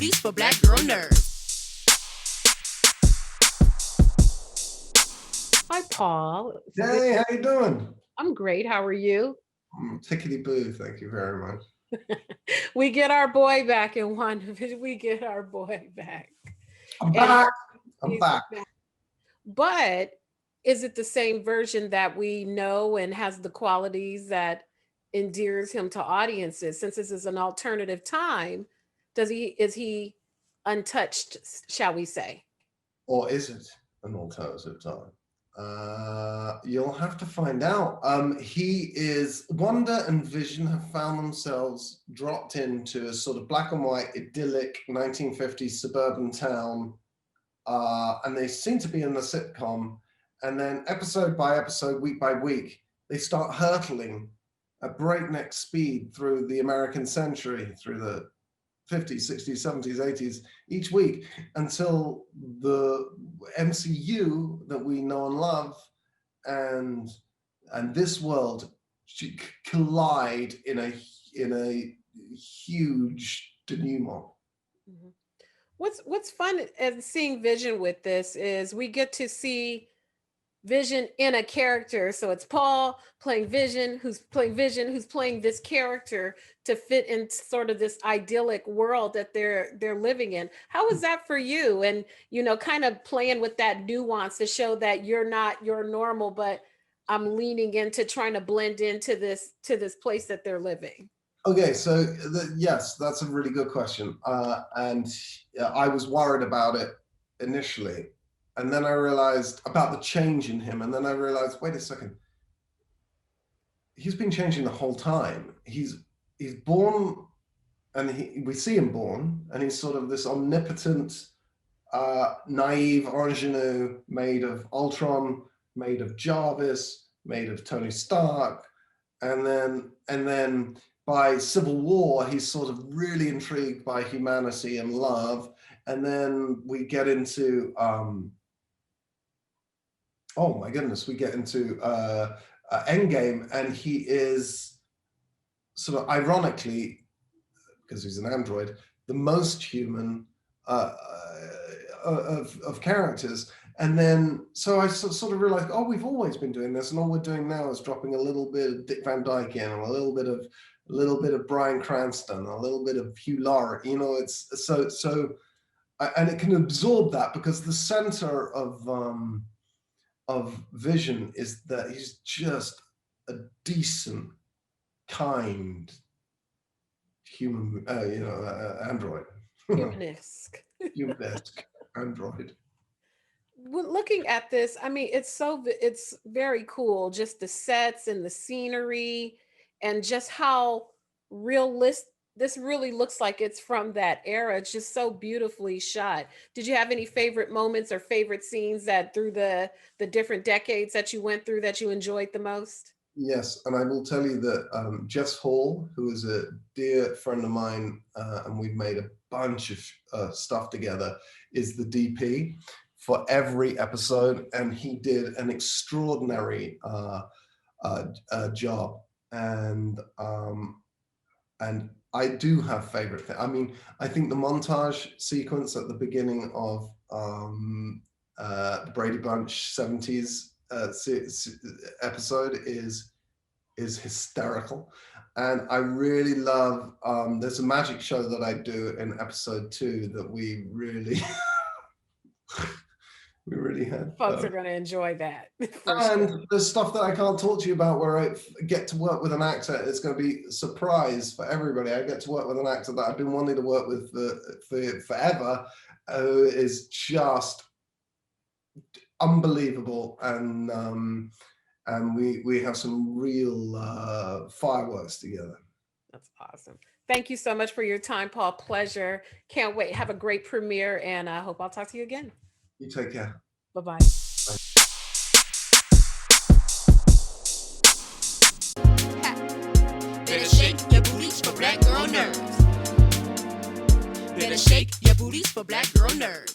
booties for black girl nerds. Hi, Paul. Hey, how you doing? I'm great. How are you? Tickety-boo, thank you very much. We get our boy back in WandaVision. We get our boy back. I'm back. I'm He's back. But is it the same version that we know and has the qualities that endears him to audiences? Since this is an alternative time, is he untouched, shall we say? Or is it an alternative time? You'll have to find out. Wanda and Vision have found themselves dropped into a sort of black and white, idyllic 1950s suburban town, and they seem to be in the sitcom. And then episode by episode, week by week, they start hurtling at breakneck speed through the American century, through the 50s, 60s, 70s, 80s, each week, until the MCU that we know and love and this world collide in a huge denouement. Mm-hmm. What's fun and seeing Vision with this is we get to see Vision in a character. So it's Paul playing Vision, who's playing this character to fit in sort of this idyllic world that they're living in. How was that for you? And kind of playing with that nuance to show that you're not your normal, but I'm leaning into trying to blend into this place that they're living. Okay, so yes, that's a really good question. And I was worried about it initially. And then I realized about the change in him. And then I realized, wait a second. He's been changing the whole time. He's born, and we see him born, and he's sort of this omnipotent, naive ingenue made of Ultron, made of Jarvis, made of Tony Stark. And then by Civil War, he's sort of really intrigued by humanity and love. And then we get into, oh my goodness, we get into Endgame, and he is sort of ironically, because he's an android, the most human of characters. And then, so I sort of realized, oh, we've always been doing this, and all we're doing now is dropping a little bit of Dick Van Dyke in, and a little bit of Bryan Cranston, a little bit of Hugh, Laurie. It's so, and it can absorb that because the center of Vision is that he's just a decent, kind human, android. Humanesque. Humanesque android. Looking at this, I mean, it's very cool. Just the sets and the scenery, and just how realistic this really looks like it's from that era. It's just so beautifully shot. Did you have any favorite moments or favorite scenes that through the different decades that you went through that you enjoyed the most? Yes, and I will tell you that Jess Hall, who is a dear friend of mine, and we've made a bunch of stuff together, is the DP for every episode, and he did an extraordinary job. And I do have favorite things. I mean, I think the montage sequence at the beginning of the Brady Bunch 70s episode is hysterical. And I really love, there's a magic show that I do in episode 2 that we really we really had. Folks are going to enjoy that. And sure. There's stuff that I can't talk to you about where I get to work with an actor. It's going to be a surprise for everybody. I get to work with an actor that I've been wanting to work with for forever, who is just unbelievable. And we have some real fireworks together. That's awesome. Thank you so much for your time, Paul. Pleasure. Can't wait. Have a great premiere, and I hope I'll talk to you again. You take care. Bye-bye. Better shake your booties for black girl nerds. Better shake your booties for black girl nerds.